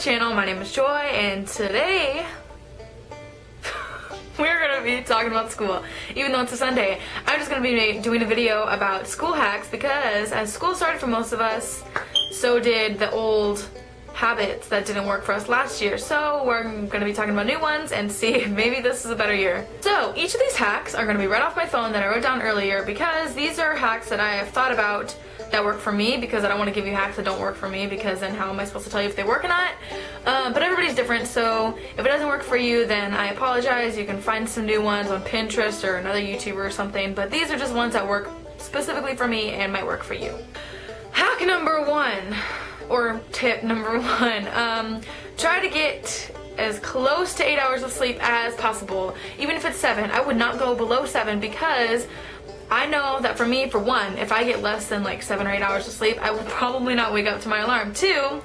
channel. My name is Joy, and today we're going to be talking about school. Even though it's a Sunday, I'm just going to be doing a video about school hacks because as school started for most of us, so did the old habits that didn't work for us last year. So we're going to be talking about new ones and see if maybe this is a better year. So each of these hacks are going to be right off my phone that I wrote down earlier because these are hacks that I have thought about that work for me, because I don't want to give you hacks that don't work for me, because then how am I supposed to tell you if they work or not? But everybody's different, so if it doesn't work for you, then I apologize. You can find some new ones on Pinterest or another YouTuber or something, but these are just ones that work specifically for me and might work for you. Hack number one, or tip number one, try to get as close to 8 hours of sleep as possible. Even if it's 7, I would not go below 7, because I know that for me, for one, if I get less than like 7 or 8 hours of sleep, I will probably not wake up to my alarm. 2,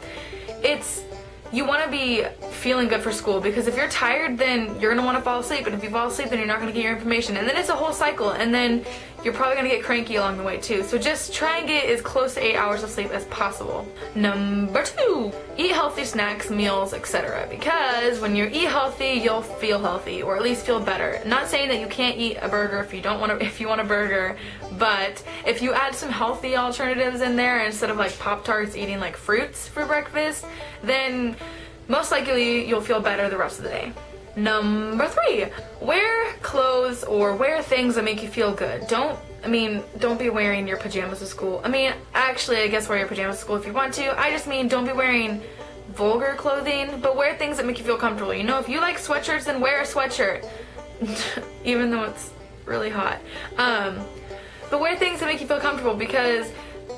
you want to be feeling good for school, because if you're tired, then you're going to want to fall asleep, and if you fall asleep, then you're not going to get your information, and then it's a whole cycle, and then you're probably going to get cranky along the way too. So just try and get as close to 8 hours of sleep as possible. Number 2, eat healthy snacks, meals, etc. Because when you eat healthy, you'll feel healthy, or at least feel better. Not saying that you can't eat a burger if you want a burger, but if you add some healthy alternatives in there instead of like Pop-Tarts, eating like fruits for breakfast, then most likely you'll feel better the rest of the day. Number 3, wear clothes or wear things that make you feel good. Don't be wearing your pajamas to school. Actually, I guess wear your pajamas to school if you want to. I just mean don't be wearing vulgar clothing, but wear things that make you feel comfortable. You know, if you like sweatshirts, then wear a sweatshirt, even though it's really hot. But wear things that make you feel comfortable, because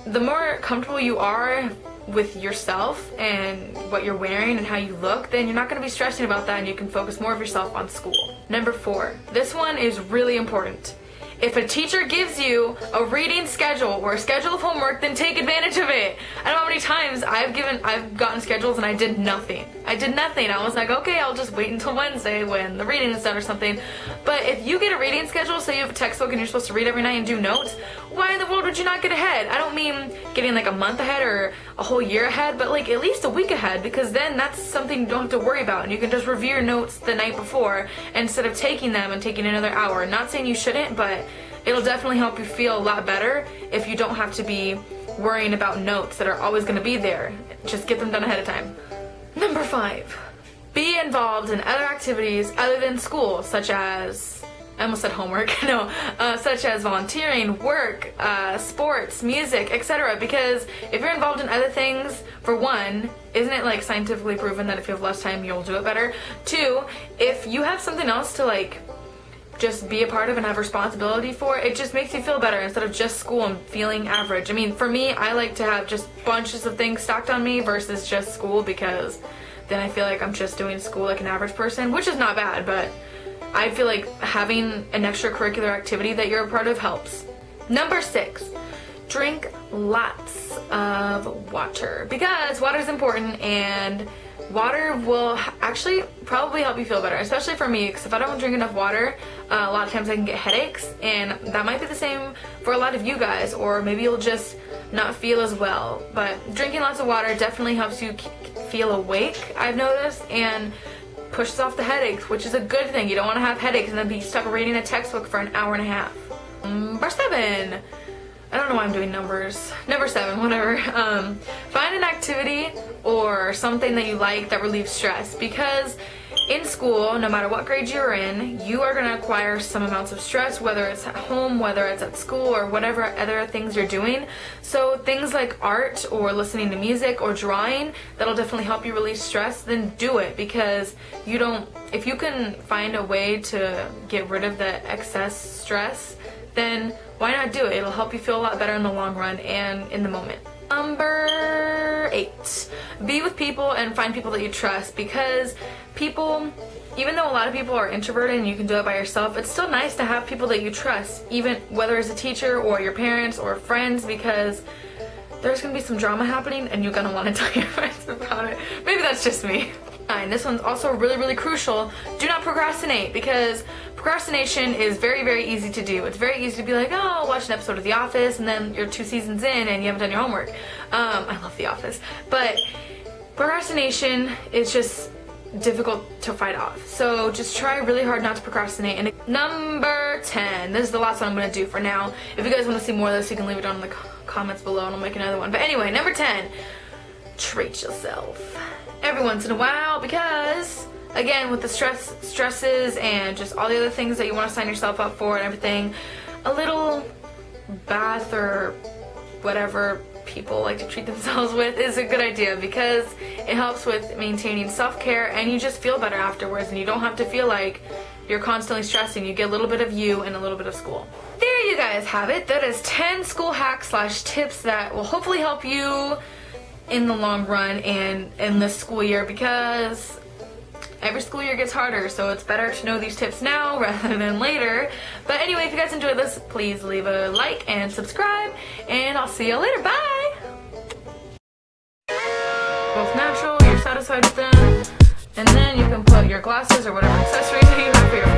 the more comfortable you are with yourself and what you're wearing and how you look, then you're not going to be stressing about that, and you can focus more of yourself on school. Number 4, this one is really important. If a teacher gives you a reading schedule or a schedule of homework, then take advantage of it. I don't know how many times I've gotten schedules and I did nothing. I was like, okay, I'll just wait until Wednesday when the reading is done or something. But if you get a reading schedule, so you have a textbook and you're supposed to read every night and do notes, why in the world would you not get ahead? I don't mean getting like a month ahead or a whole year ahead, but like at least a week ahead, because then that's something you don't have to worry about, and you can just review your notes the night before instead of taking them and taking another hour. Not saying you shouldn't, but it'll definitely help you feel a lot better if you don't have to be worrying about notes that are always going to be there. Just get them done ahead of time. Number 5, be involved in other activities other than school, such as, I almost said homework, no, such as volunteering, work, sports, music, etc. Because if you're involved in other things, for one, isn't it like scientifically proven that if you have less time, you'll do it better? 2, if you have something else to like just be a part of and have responsibility for, it just makes you feel better instead of just school and feeling average. For me, I like to have just bunches of things stacked on me versus just school, because then I feel like I'm just doing school like an average person, which is not bad, but I feel like having an extracurricular activity that you're a part of helps. Number 6, drink lots of water, because water is important, and water will actually probably help you feel better, especially for me, because if I don't drink enough water, a lot of times I can get headaches, and that might be the same for a lot of you guys, or maybe you'll just not feel as well. But drinking lots of water definitely helps you feel awake, I've noticed, and pushes off the headaches, which is a good thing. You don't want to have headaches and then be stuck reading a textbook for an hour and a half. Number 7. I don't know why I'm doing numbers. Number 7, whatever. Find an activity or something that you like that relieves stress, because in school, no matter what grade you're in, you are going to acquire some amounts of stress, whether it's at home, whether it's at school, or whatever other things you're doing. So things like art or listening to music or drawing, that'll definitely help you release stress, then do it, because if you can find a way to get rid of the excess stress, then why not do it? It'll help you feel a lot better in the long run and in the moment. Number 8, be with people and find people that you trust, because people, even though a lot of people are introverted and you can do it by yourself, it's still nice to have people that you trust, even whether it's a teacher or your parents or friends, because there's going to be some drama happening and you're going to want to tell your friends about it. Maybe that's just me. And this one's also really, really crucial. Do not procrastinate, because procrastination is very, very easy to do. It's very easy to be like, oh, I'll watch an episode of The Office, and then you're 2 seasons in and you haven't done your homework. I love The Office. But procrastination is just difficult to fight off. So just try really hard not to procrastinate. And number 10, this is the last one I'm going to do for now. If you guys want to see more of this, you can leave it down in the comments below and I'll make another one. But anyway, number 10, treat yourself every once in a while, because again, with the stresses and just all the other things that you want to sign yourself up for and everything, a little bath or whatever people like to treat themselves with is a good idea, because it helps with maintaining self-care and you just feel better afterwards, and you don't have to feel like you're constantly stressing. You get a little bit of you and a little bit of school. There you guys have it. That is 10 school hacks / tips that will hopefully help you in the long run and in this school year, because every school year gets harder, so it's better to know these tips now rather than later. But anyway, if you guys enjoyed this, please leave a like and subscribe, and I'll see you later. Bye! Both natural, you're satisfied with them, and then you can put your glasses or whatever accessories that you have for your